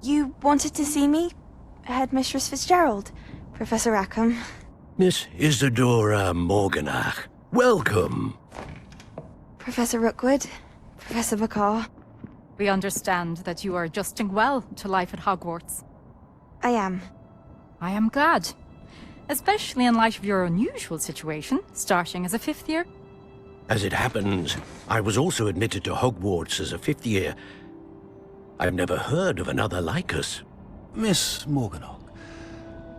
You wanted to see me? Headmistress Fitzgerald, Professor Rackham. Miss Isadora Morganach, welcome. Professor Rookwood, Professor Bakar. We understand that you are adjusting well to life at Hogwarts. I am. I am glad. Especially in light of your unusual situation, starting as a 5th year. As it happens, I was also admitted to Hogwarts as a 5th year. I've never heard of another like us. Miss Morganach,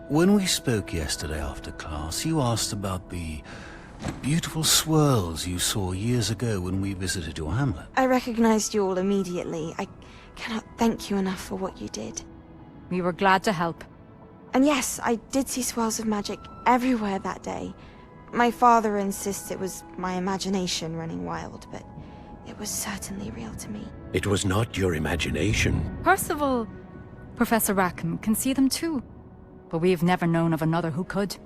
when we spoke yesterday after class, you asked about the beautiful swirls you saw years ago when we visited your hamlet. I recognized you all immediately. I cannot thank you enough for what you did. We were glad to help. And yes, I did see swirls of magic everywhere that day. My father insists it was my imagination running wild, but it was certainly real to me. It was not your imagination. Percival, Professor Rackham can see them too. But we have never known of another who could.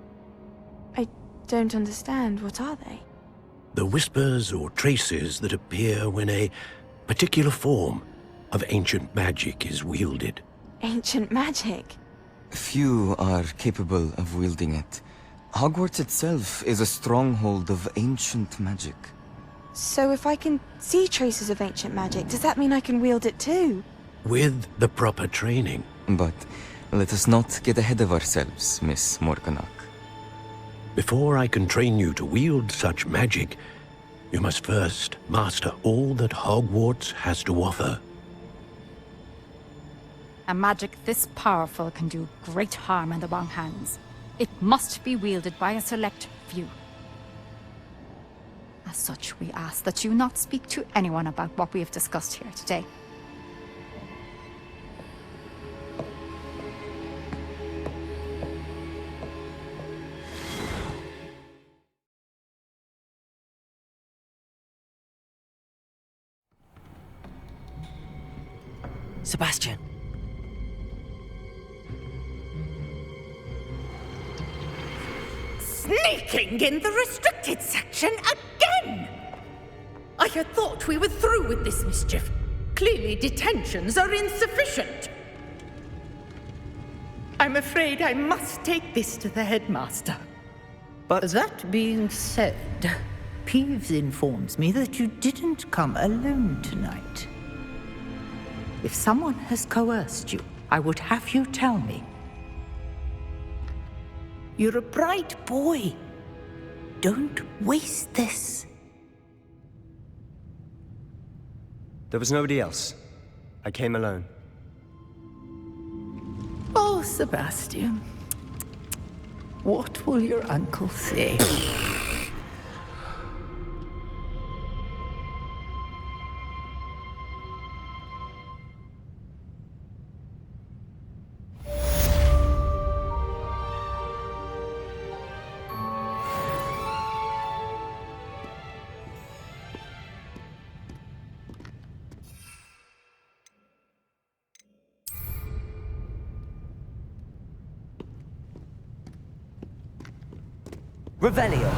I don't understand. What are they? The whispers or traces that appear when a particular form of ancient magic is wielded. Ancient magic? Few are capable of wielding it. Hogwarts itself is a stronghold of ancient magic. So if I can see traces of ancient magic, does that mean I can wield it too? With the proper training. But let us not get ahead of ourselves, Miss Morganach. Before I can train you to wield such magic, you must first master all that Hogwarts has to offer. A magic this powerful can do great harm in the wrong hands. It must be wielded by a select few. As such, we ask that you not speak to anyone about what we have discussed here today. Sebastian. Sneaking in the restricted section again! I had thought we were through with this mischief. Clearly detentions are insufficient. I'm afraid I must take this to the headmaster. But that being said, Peeves informs me that you didn't come alone tonight. If someone has coerced you, I would have you tell me. You're a bright boy. Don't waste this. There was nobody else. I came alone. Oh, Sebastian. What will your uncle say? Revelio.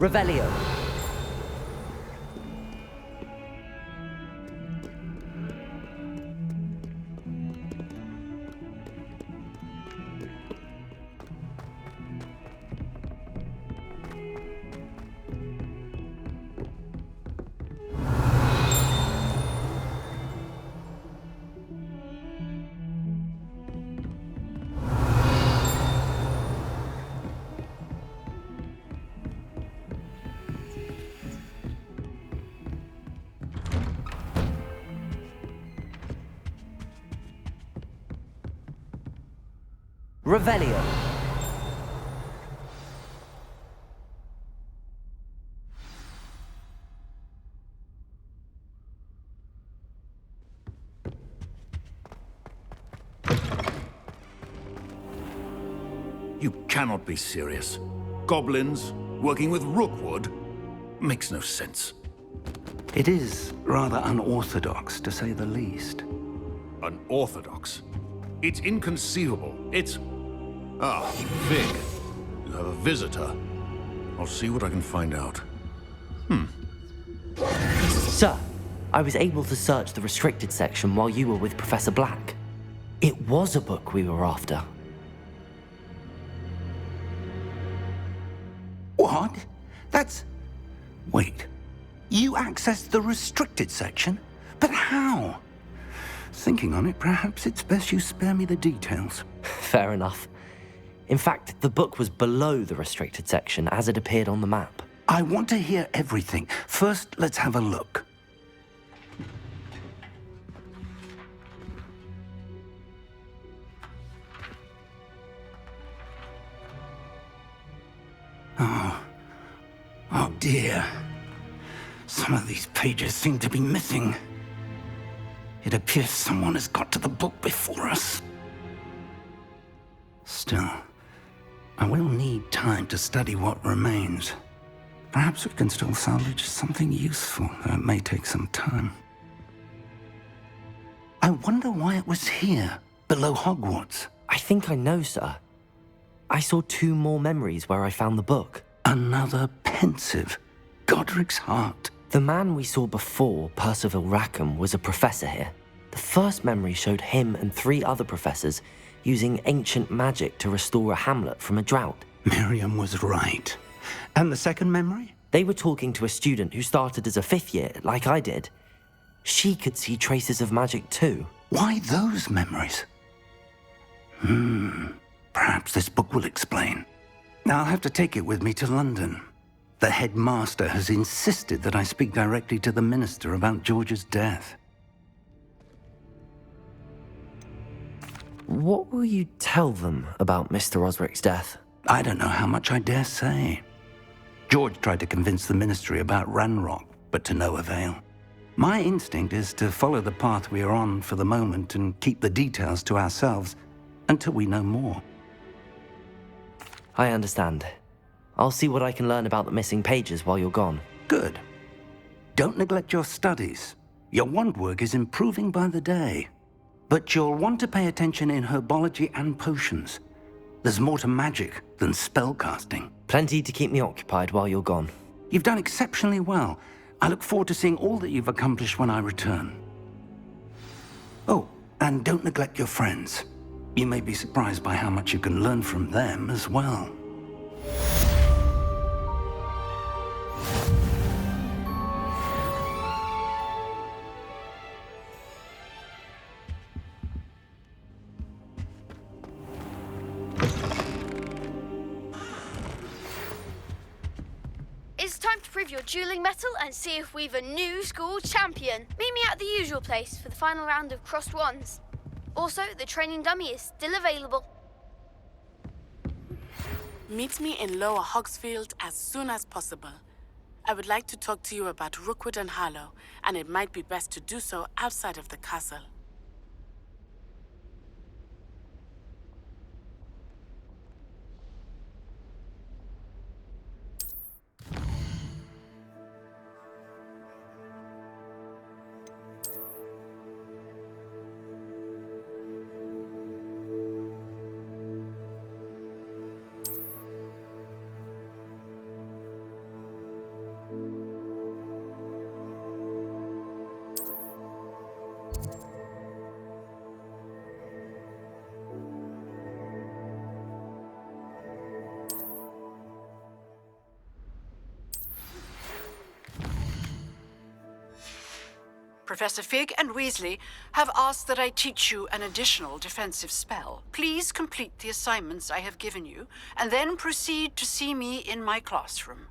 Revelio. Revelio. You cannot be serious. Goblins working with Rookwood? Makes no sense. It is rather unorthodox, to say the least. Unorthodox? It's inconceivable. It's... Ah, Vic. You have a visitor. I'll see what I can find out. Sir, I was able to search the restricted section while you were with Professor Black. It was a book we were after. What? That's... Wait. You accessed the restricted section? But how? Thinking on it, perhaps it's best you spare me the details. Fair enough. In fact, the book was below the restricted section as it appeared on the map. I want to hear everything. First, let's have a look. Oh dear. Some of these pages seem to be missing. It appears someone has got to the book before us. Still, I will need time to study what remains. Perhaps we can still salvage something useful, though it may take some time. I wonder why it was here, below Hogwarts. I think I know, sir. I saw 2 more memories where I found the book. Another pensive. Godric's heart. The man we saw before, Percival Rackham, was a professor here. The first memory showed him and 3 other professors using ancient magic to restore a hamlet from a drought. Miriam was right. And the second memory? They were talking to a student who started as a 5th year, like I did. She could see traces of magic too. Why those memories? Perhaps this book will explain. Now I'll have to take it with me to London. The headmaster has insisted that I speak directly to the minister about George's death. What will you tell them about Mr. Osric's death? I don't know how much I dare say. George tried to convince the ministry about Ranrock, but to no avail. My instinct is to follow the path we are on for the moment and keep the details to ourselves until we know more. I understand. I'll see what I can learn about the missing pages while you're gone. Good. Don't neglect your studies. Your wand work is improving by the day. But you'll want to pay attention in herbology and potions. There's more to magic than spellcasting. Plenty to keep me occupied while you're gone. You've done exceptionally well. I look forward to seeing all that you've accomplished when I return. Oh, and don't neglect your friends. You may be surprised by how much you can learn from them as well. It's time to prove your dueling mettle and see if we've a new school champion. Meet me at the usual place for the final round of crossed wands. Also, the training dummy is still available. Meet me in Lower Hogsfield as soon as possible. I would like to talk to you about Rookwood and Harlow, and it might be best to do so outside of the castle. Professor Fig and Weasley have asked that I teach you an additional defensive spell. Please complete the assignments I have given you, and then proceed to see me in my classroom.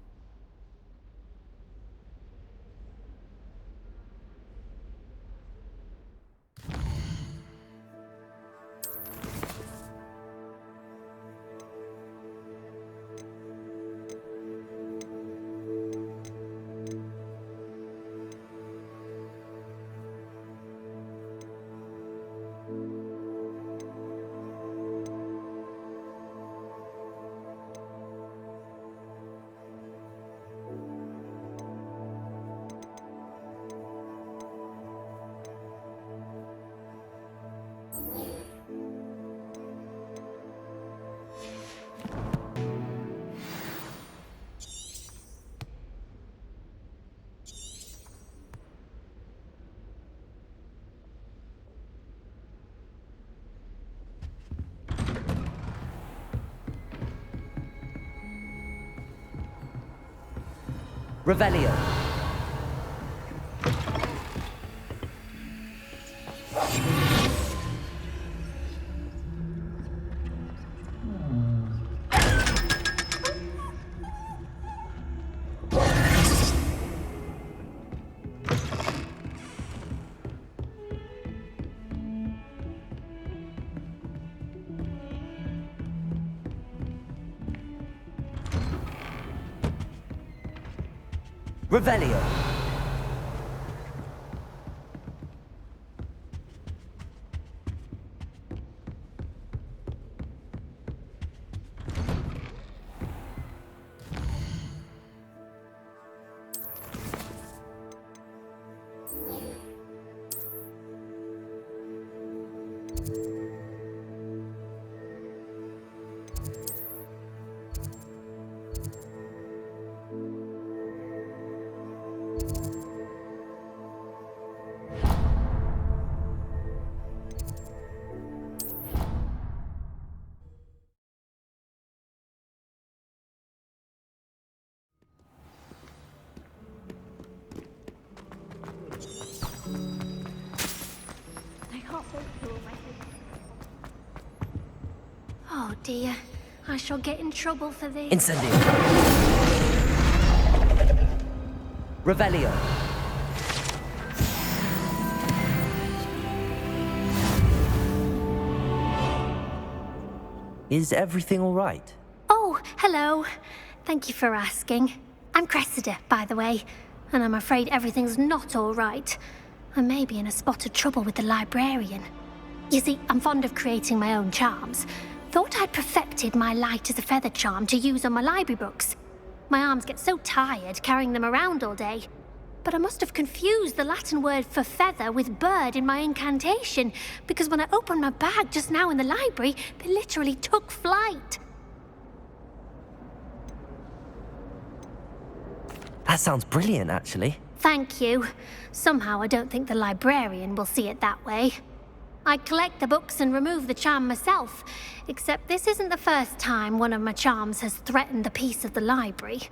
Revelio. Revelio. Oh dear, I shall get in trouble for this. Incendio. Revelio. Is everything all right? Oh, hello. Thank you for asking. I'm Cressida, by the way, and I'm afraid everything's not all right. I may be in a spot of trouble with the librarian. You see, I'm fond of creating my own charms. Thought I'd perfected my light as a feather charm to use on my library books. My arms get so tired carrying them around all day. But I must have confused the Latin word for feather with bird in my incantation, because when I opened my bag just now in the library, they literally took flight. That sounds brilliant, actually. Thank you. Somehow I don't think the librarian will see it that way. I collect the books and remove the charm myself, except this isn't the first time one of my charms has threatened the peace of the library.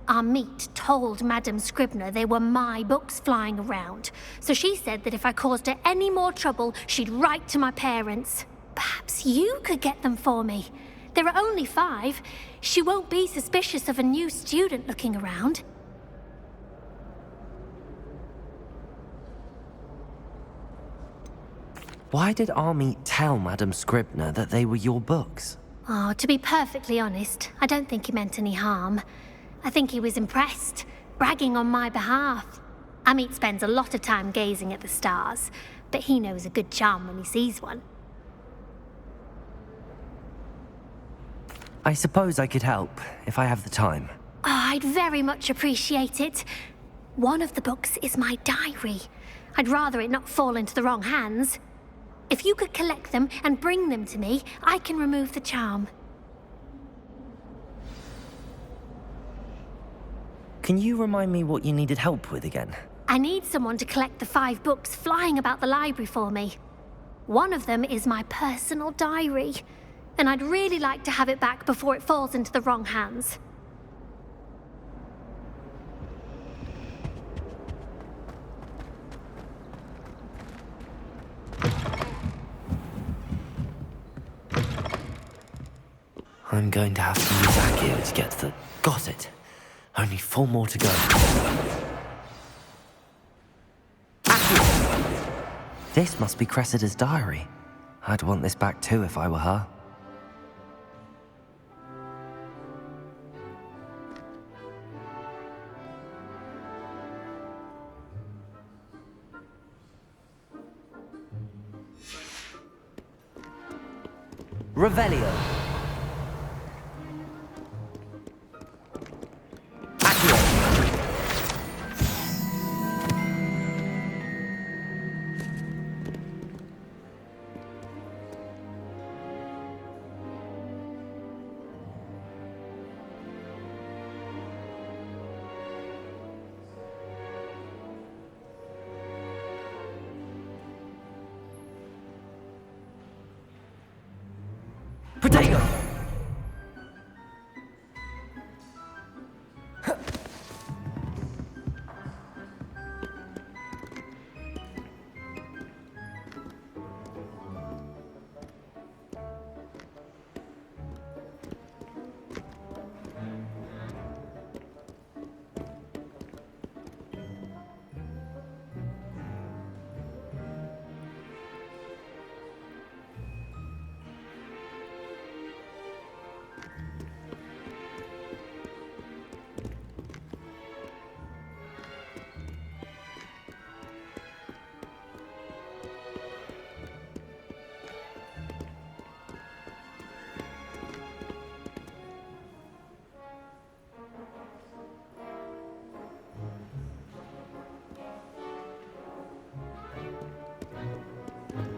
Our meet told Madame Scribner they were my books flying around, so she said that if I caused her any more trouble, she'd write to my parents. Perhaps you could get them for me. There are only 5. She won't be suspicious of a new student looking around. Why did Army tell Madame Scribner that they were your books? Oh, to be perfectly honest, I don't think he meant any harm. I think he was impressed, bragging on my behalf. Amit spends a lot of time gazing at the stars, but he knows a good charm when he sees one. I suppose I could help, if I have the time. Oh, I'd very much appreciate it. One of the books is my diary. I'd rather it not fall into the wrong hands. If you could collect them and bring them to me, I can remove the charm. Can you remind me what you needed help with again? I need someone to collect the 5 books flying about the library for me. One of them is my personal diary, and I'd really like to have it back before it falls into the wrong hands. I'm going to have to use Accio to get to the... Got it! Only 4 more to go. Accio! This must be Cressida's diary. I'd want this back too if I were her. Revelio. Accio. Potato!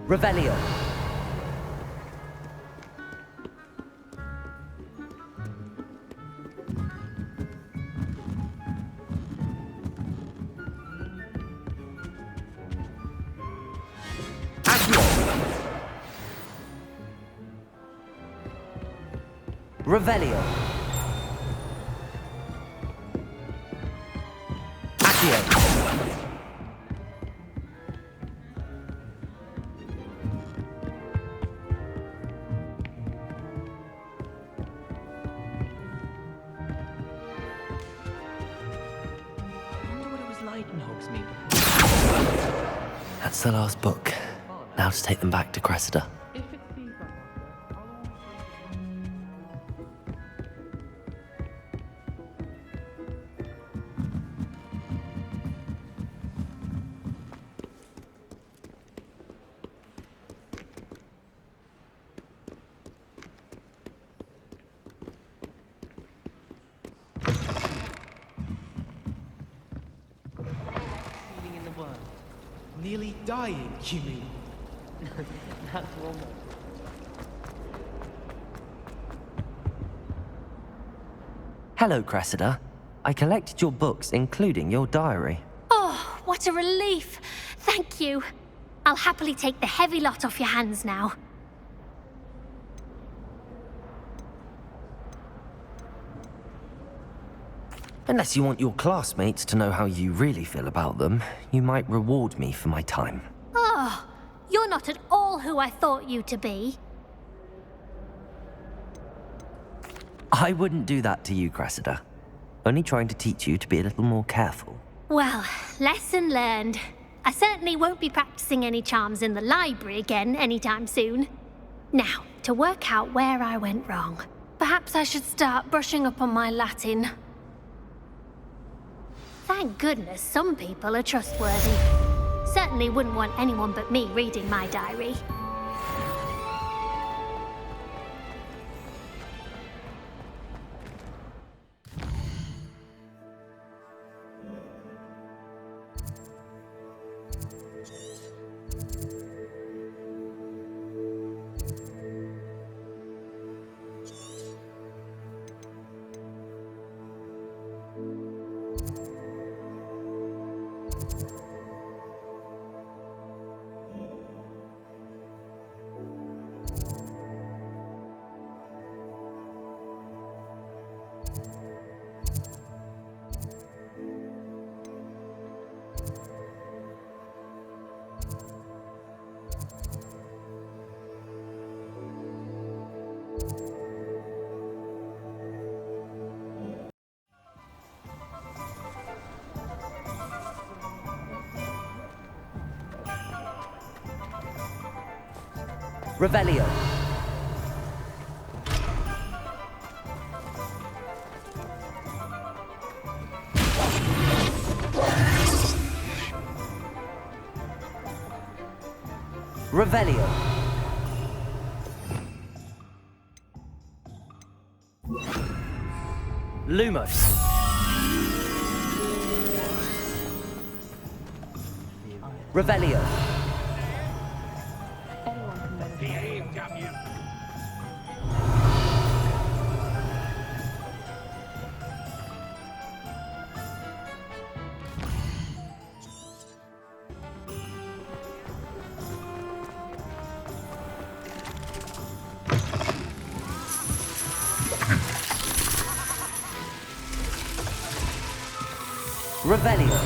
Revelio. Accio. Revelio. Accio. That's the last book. Now to take them back to Cressida. Nearly dying, you mean? That's wrong. Hello, Cressida. I collected your books, including your diary. Oh, what a relief. Thank you. I'll happily take the heavy lot off your hands now. Unless you want your classmates to know how you really feel about them, you might reward me for my time. Oh, you're not at all who I thought you to be. I wouldn't do that to you, Cressida. Only trying to teach you to be a little more careful. Well, lesson learned. I certainly won't be practicing any charms in the library again anytime soon. Now, to work out where I went wrong. Perhaps I should start brushing up on my Latin. Thank goodness some people are trustworthy. Certainly wouldn't want anyone but me reading my diary. Revelio. Revelio. Lumos. Revelio. Revelio.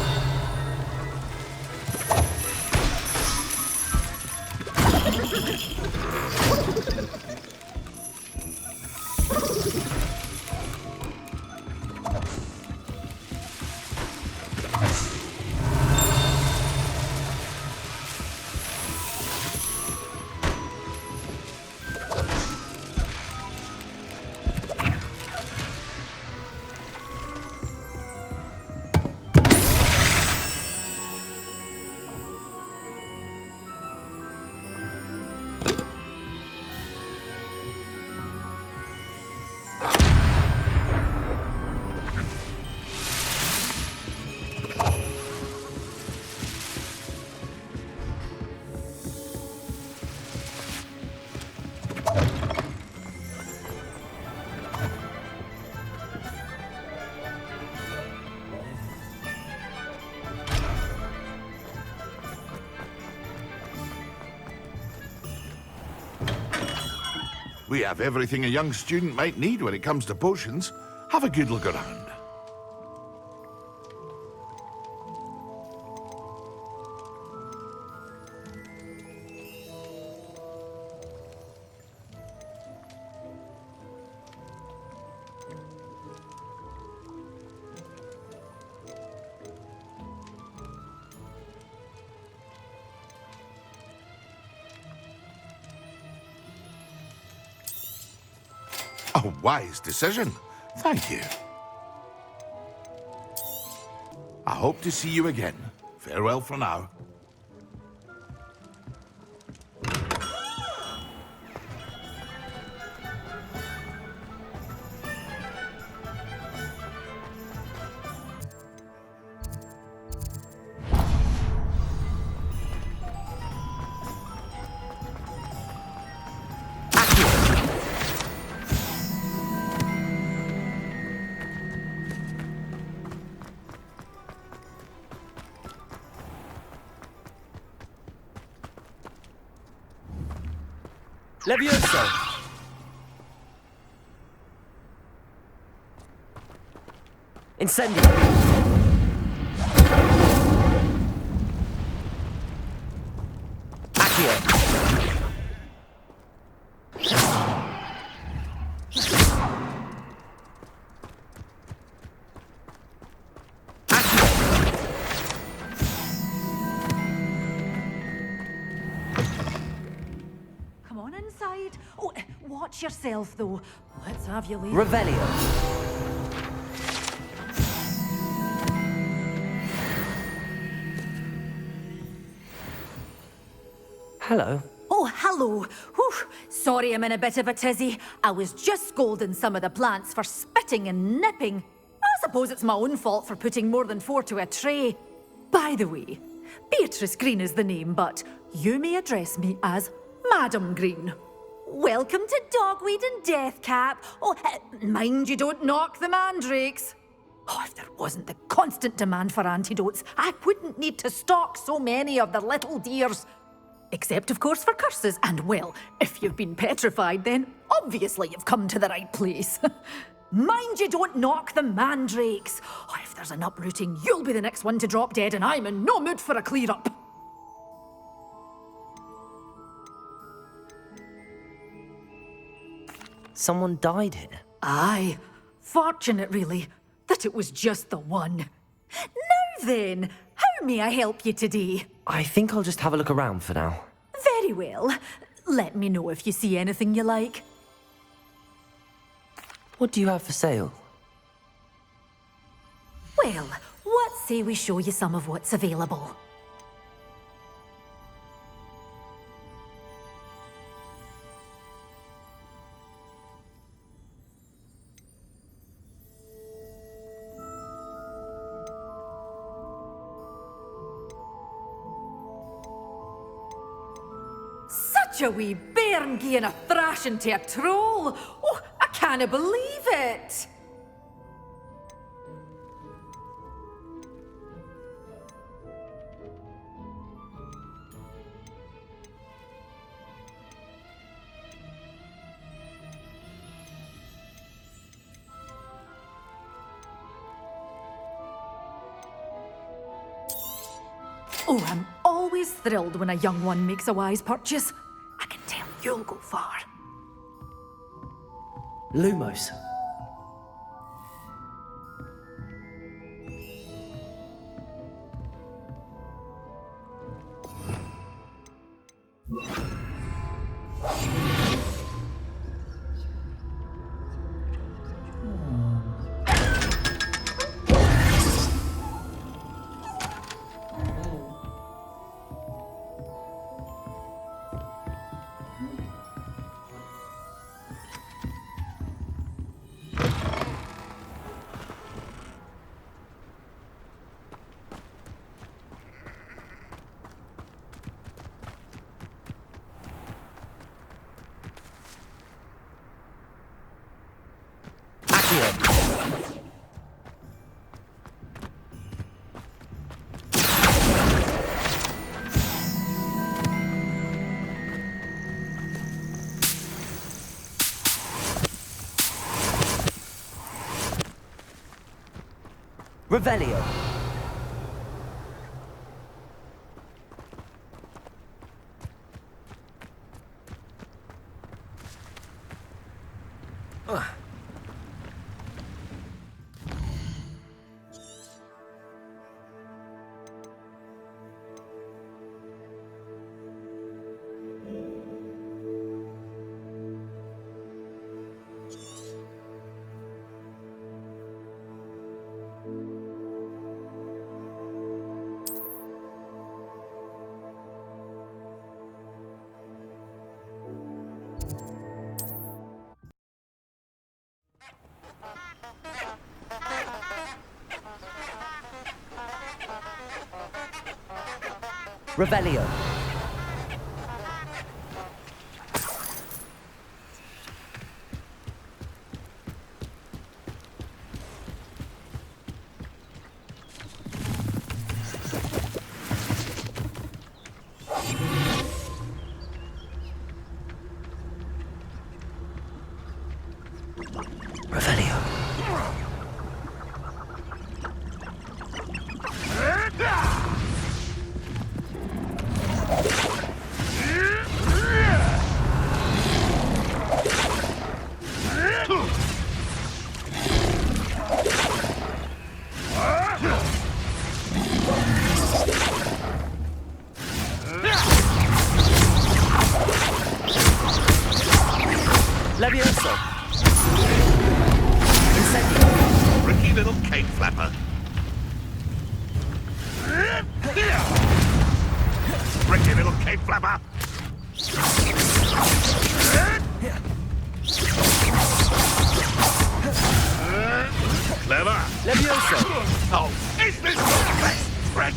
We have everything a young student might need when it comes to potions. Have a good look around. A wise decision. Thank you. I hope to see you again. Farewell for now. Levioso. Incendio. Accio. Come on inside. Oh, watch yourself, though. Let's have you leave. Revelio. Hello. Oh, hello. Whew. Sorry I'm in a bit of a tizzy. I was just scolding some of the plants for spitting and nipping. I suppose it's my own fault for putting more than 4 to a tray. By the way, Beatrice Green is the name, but you may address me as Madam Green. Welcome to Dogweed and Deathcap. Oh, mind you don't knock the mandrakes. Oh, if there wasn't the constant demand for antidotes, I wouldn't need to stock so many of the little dears. Except, of course, for curses. And, well, if you've been petrified, then obviously you've come to the right place. Mind you don't knock the mandrakes. Oh, if there's an uprooting, you'll be the next one to drop dead, and I'm in no mood for a clear-up. Someone died here. Aye. Fortunate, really, that it was just the one. Now then, how may I help you today? I think I'll just have a look around for now. Very well. let me know if you see anything you like. What do you have for sale? Well, what say we show you some of what's available? Such a wee bairn gieing a thrashing to a troll! Oh, I can't believe it! Oh, I'm always thrilled when a young one makes a wise purchase. I can tell you'll go far. Lumos. Revelio. Revelio. Tricky little cake flapper. Tricky little cake flapper. Clever. Levioso. Oh, is this your best trick?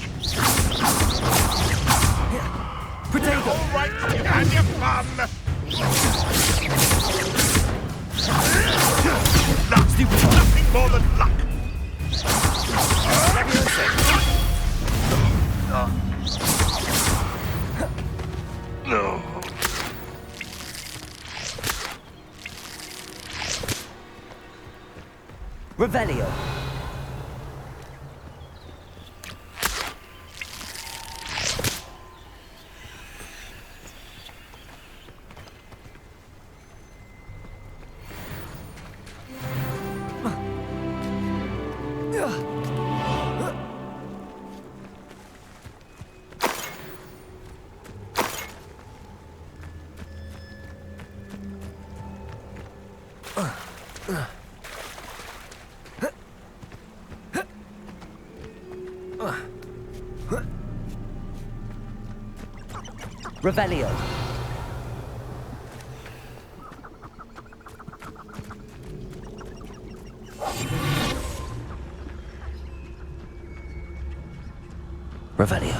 Potato. All right, you had your fun. Nothing more than luck. No. Revelio. Revelio. Revelio.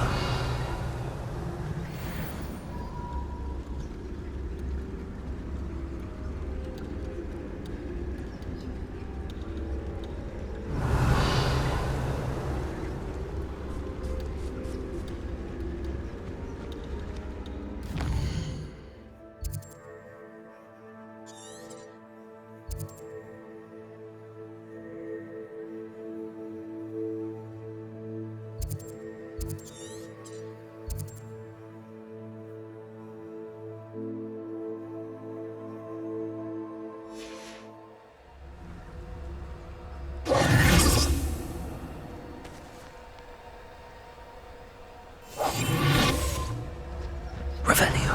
Revelio.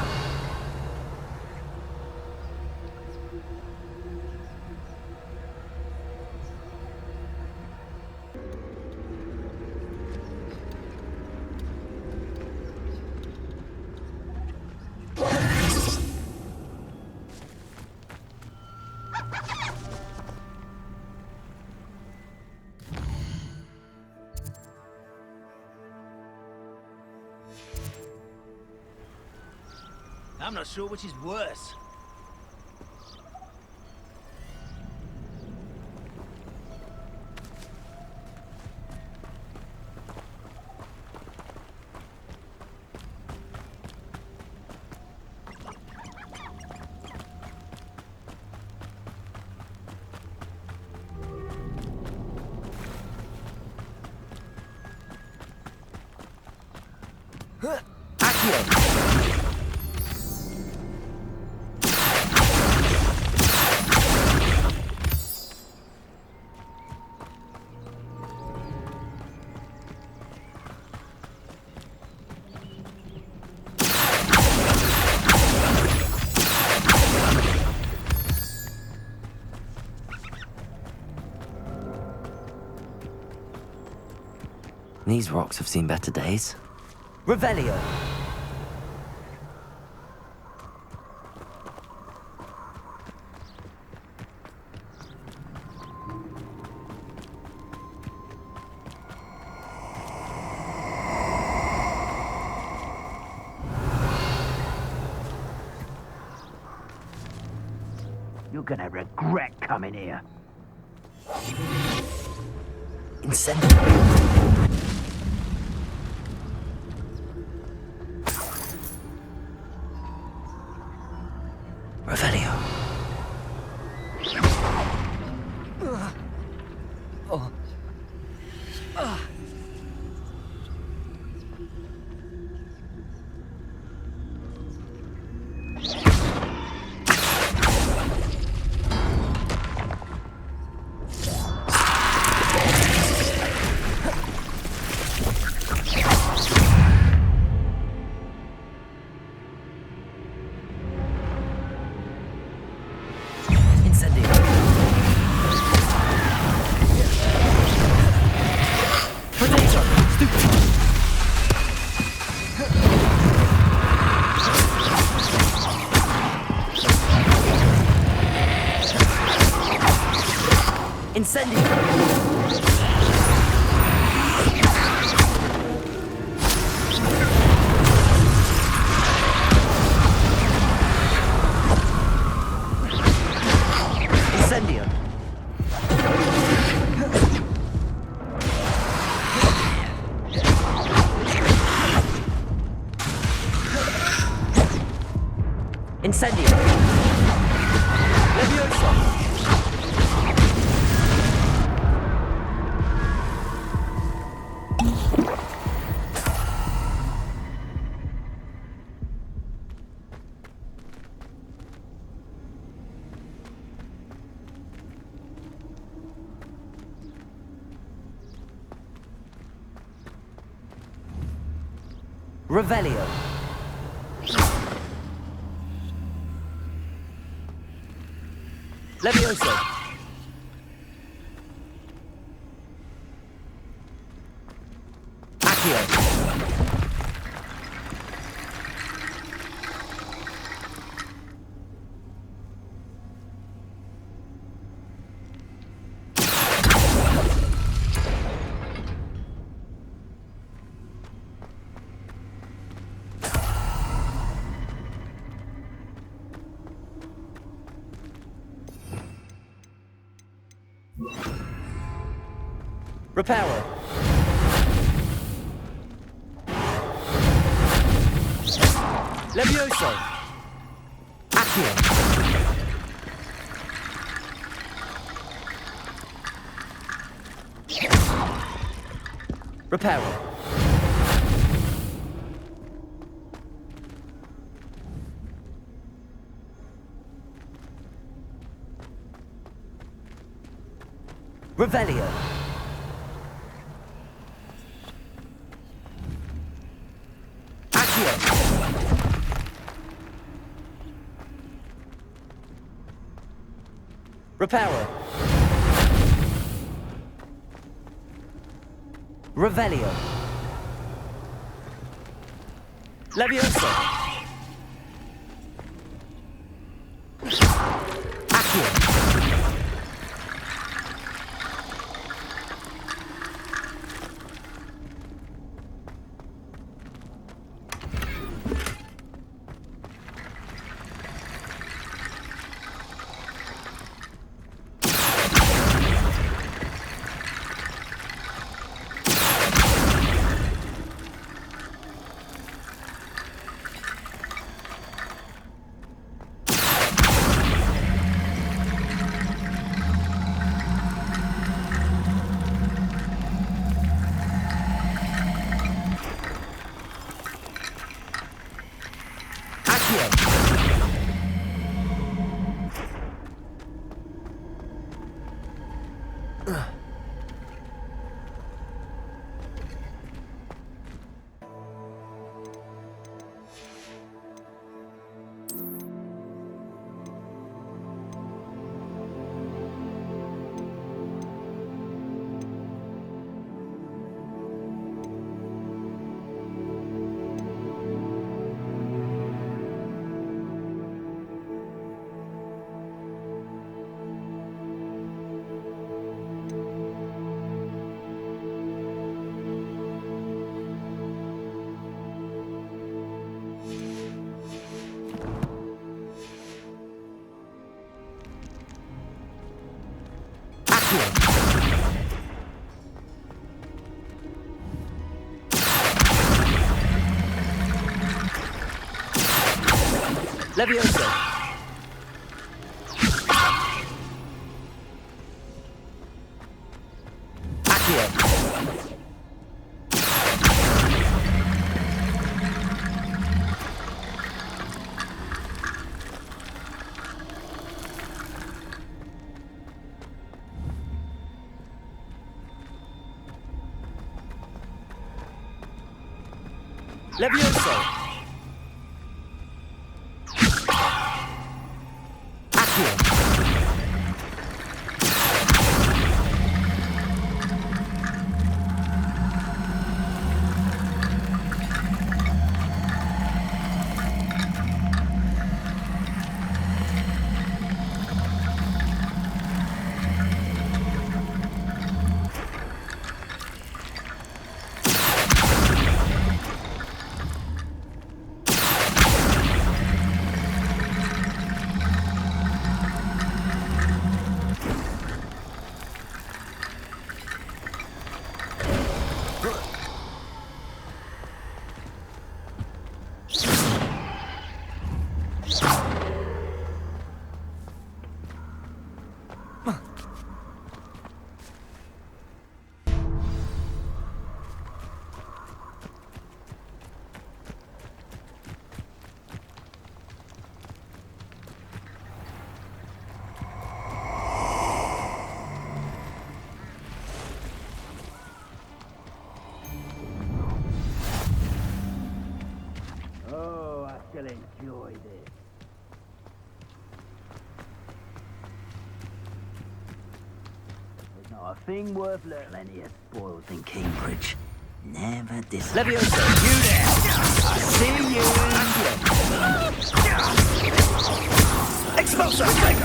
I'm not sure which is worse. These rocks have seen better days. Revelio. You're gonna regret coming here. Incendio. Revelio. Incendio. Levioso. Revelio. Levioso. Reparo. Levioso. Accio. Reparo. Revelio. Accio. Reparo. Revelio. Levioso. Accio. Levioso. Accio. Levioso. shall enjoy this. There's not a thing worth plenty of spoils in Cambridge. Never disappoint. Levioso, you there! I see you! Expulsor!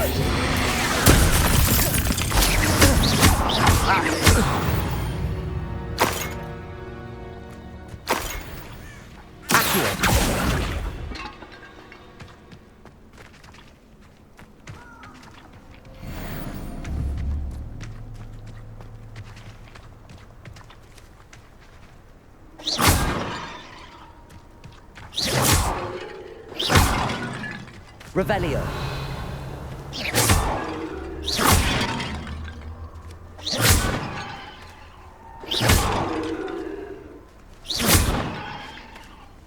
Revelio.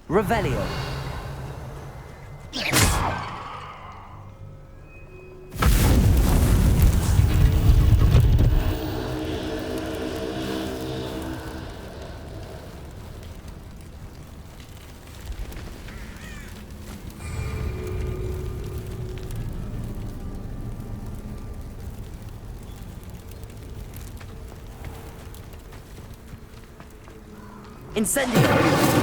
Revelio. Incendio.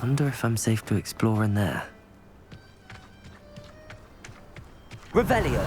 Wonder if I'm safe to explore in there. Revelio.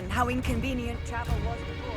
How inconvenient travel was before.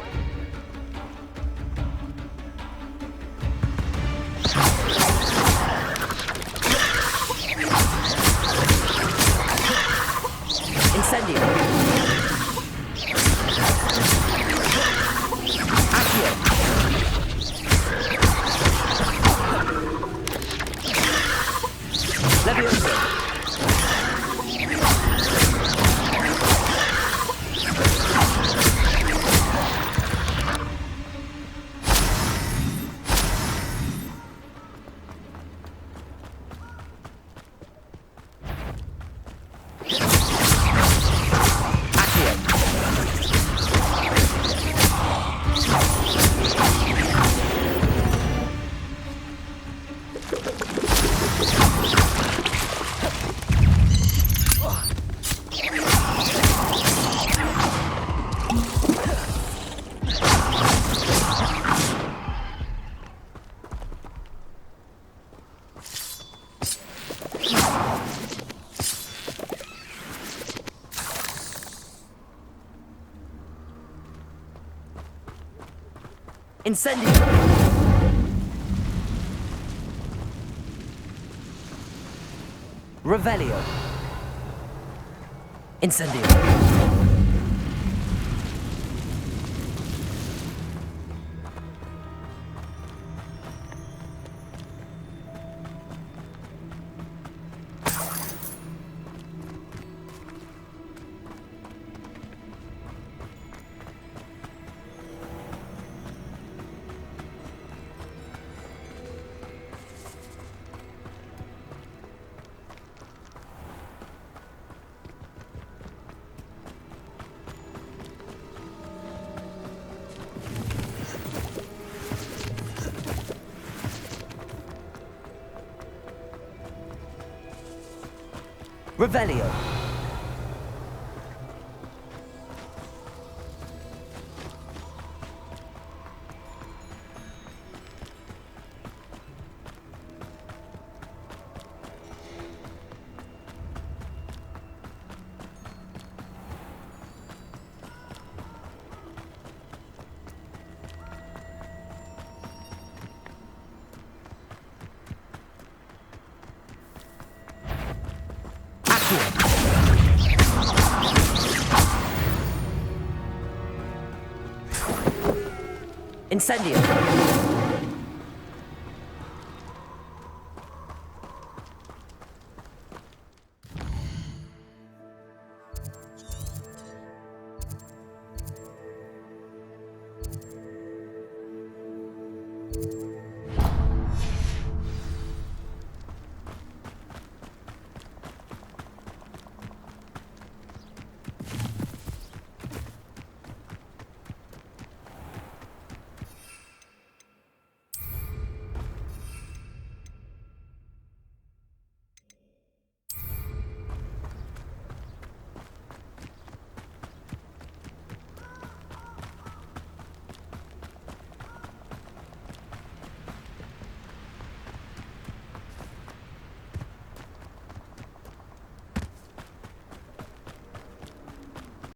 Incendio! Revelio! Incendio! Revelio! Incendio!